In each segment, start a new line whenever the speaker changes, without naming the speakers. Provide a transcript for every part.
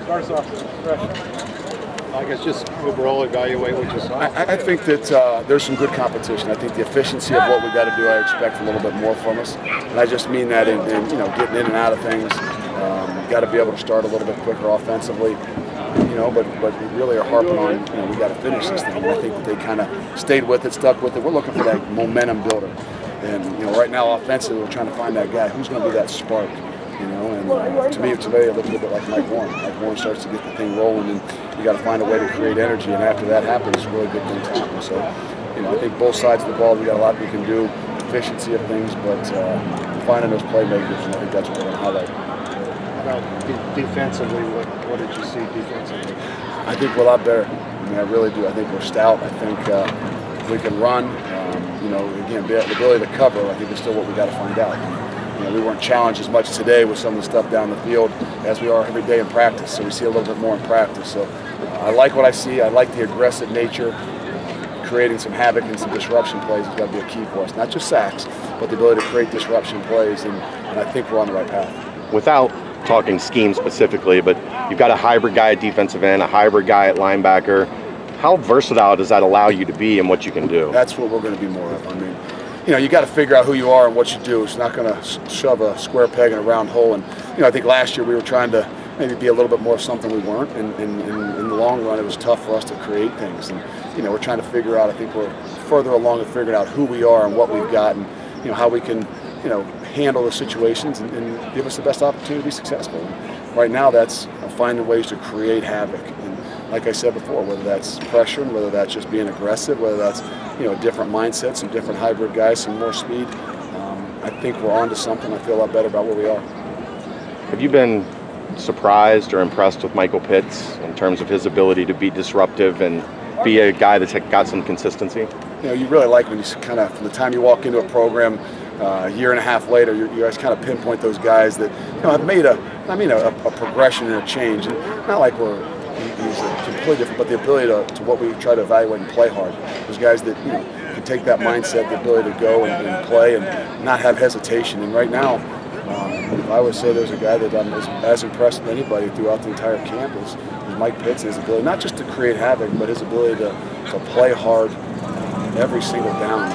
Starts off fresh. I guess just overall evaluate what you saw.
I think that there's some good competition. I think the efficiency of what we got to do, I expect a little bit more from us, and I just mean that in you know, getting in and out of things. Got to be able to start a little bit quicker offensively, you know. But we really are harping on, you know, we got to finish this thing. And I think that they kind of stayed with it, stuck with it. We're looking for that momentum builder, and you know, right now offensively, we're trying to find that guy who's going to be that spark. You know, and to me, it's a little bit like Mike Warren. Mike Warren starts to get the thing rolling, and you got to find a way to create energy. And after that happens, really good things happen. So, you know, I think both sides of the ball, we got a lot we can do, efficiency of things, but finding those playmakers, and I think that's what we're going to highlight.
Defensively, what did you see defensively?
I think we're a lot better. I mean, I really do. I think we're stout. I think we can run. You know, again, the ability to cover, I think is still what we got to find out. You know, we weren't challenged as much today with some of the stuff down the field as we are every day in practice, so we see a little bit more in practice. So I like what I see. I like the aggressive nature. Creating some havoc and some disruption plays has got to be a key for us. Not just sacks, but the ability to create disruption plays, and I think we're on the right path.
Without talking scheme specifically, but you've got a hybrid guy at defensive end, a hybrid guy at linebacker. How versatile does that allow you to be and what you can do?
That's what we're going to be more of. I mean, you know, you got to figure out who you are and what you do. It's not going to shove a square peg in a round hole. And you know, I think last year we were trying to maybe be a little bit more of something we weren't. And in the long run, it was tough for us to create things. And you know, we're trying to figure out. I think we're further along in figuring out who we are and what we've got, and you know, how we can, you know, handle the situations and give us the best opportunity to be successful. And right now, that's finding ways to create havoc. And like I said before, whether that's pressure, whether that's just being aggressive, whether that's, you know, different mindsets, some different hybrid guys, some more speed. I think we're on to something. I feel a lot better about where we are.
Have you been surprised or impressed with Michael Pitts in terms of his ability to be disruptive and be a guy that's got some consistency?
You know, you really like when you kind of, from the time you walk into a program, a year and a half later, you guys kind of pinpoint those guys that, you know, have made a progression and a change. And not like he's completely different, but the ability to what we try to evaluate and play hard. Those guys that, you know, can take that mindset, the ability to go and play and not have hesitation. And right now, I would say there's a guy that I'm as impressed with anybody throughout the entire camp is Mike Pitts. His ability not just to create havoc, but his ability to play hard every single down.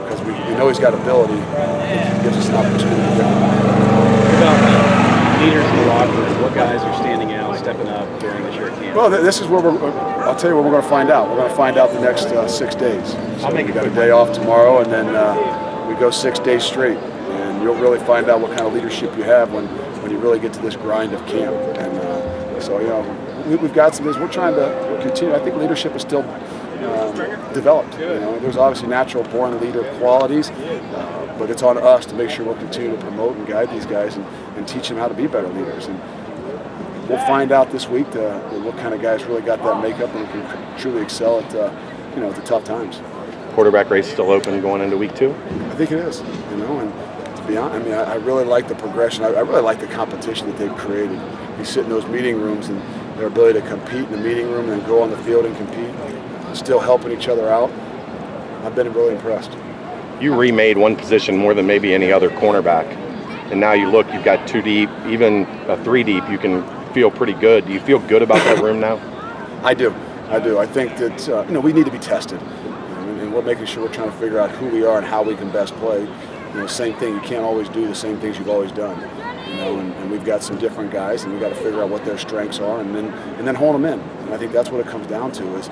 Because we know he's got ability. It gives us an opportunity to win.
What about leaders in the locker room? What guys are standing out, stepping up during this year camp?
Well, this is where I'll tell you what we're going to find out. We're going to find out the next 6 days. So we got a day off tomorrow, and then we go 6 days straight. And you'll really find out what kind of leadership you have when you really get to this grind of camp. And so, you know, we've got some things. We're trying to continue. I think leadership is still developed. You know, there's obviously natural born leader qualities, but it's on us to make sure we'll continue to promote and guide these guys and teach them how to be better leaders. And we'll find out this week what kind of guys really got that makeup and can truly excel at you know, at the tough times.
Quarterback race still open going into week 2?
I think it is. You know, and to be honest, I mean, I really like the progression. I really like the competition that they've created. You sit in those meeting rooms and their ability to compete in the meeting room and then go on the field and compete. Still helping each other out. I've been really impressed.
You remade one position more than maybe any other cornerback, and now you look, you've got 2 deep, even a 3 deep. You can feel pretty good. Do you feel good about that room now?
I do. I think that you know, we need to be tested, and we're making sure we're trying to figure out who we are and how we can best play. You know, same thing. You can't always do the same things you've always done. You know, and we've got some different guys, and we've got to figure out what their strengths are, and then hold them in. And I think that's what it comes down to is.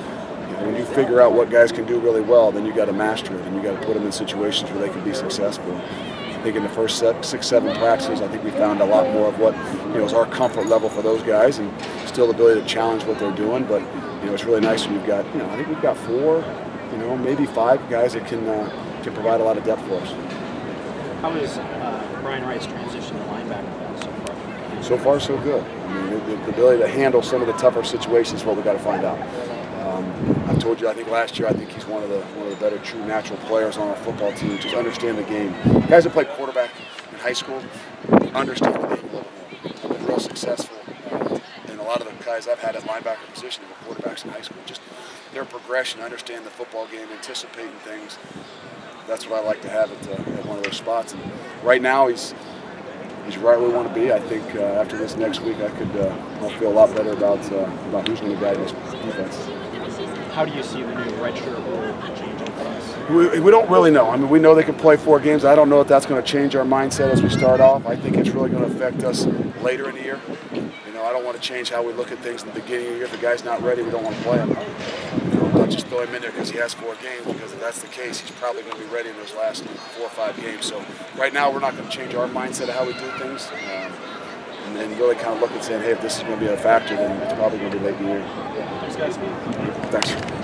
When you figure out what guys can do really well, then you got to master it, and you got to put them in situations where they can be successful. I think in the first 6, 7 practices, I think we found a lot more of what, you know, is our comfort level for those guys, and still the ability to challenge what they're doing. But you know, it's really nice when you've got, you know, I think we've got 4, you know, maybe 5 guys that can provide a lot of depth for us.
How is Brian Wright's transition to linebacker so far?
So far, so good. I mean, the ability to handle some of the tougher situations is what we got to find out. I've told you, I think last year, I think he's one of the better true natural players on our football team. Just understand the game. Guys that played quarterback in high school understand the game a little more. I've been real successful, and a lot of the guys I've had at linebacker position were quarterbacks in high school. Just their progression, understand the football game, anticipating things. That's what I like to have at one of those spots. And right now, he's he's right where we want to be. I think after this next week, I'll feel a lot better about who's going to guide this defense.
How do you see the new redshirt rule changing for us?
We don't really know. I mean, we know they can play 4 games. I don't know if that's going to change our mindset as we start off. I think it's really going to affect us later in the year. You know, I don't want to change how we look at things in the beginning of the year. If the guy's not ready, we don't want to play him. You know, not just throw him in there because he has 4 games, because if that's the case, he's probably going to be ready in those last 4 or 5 games. So right now, we're not going to change our mindset of how we do things. And then really kind of look and say, hey, if this is going to be a factor, then it's probably going to be late in the year.
Thanks, guys.
Thanks.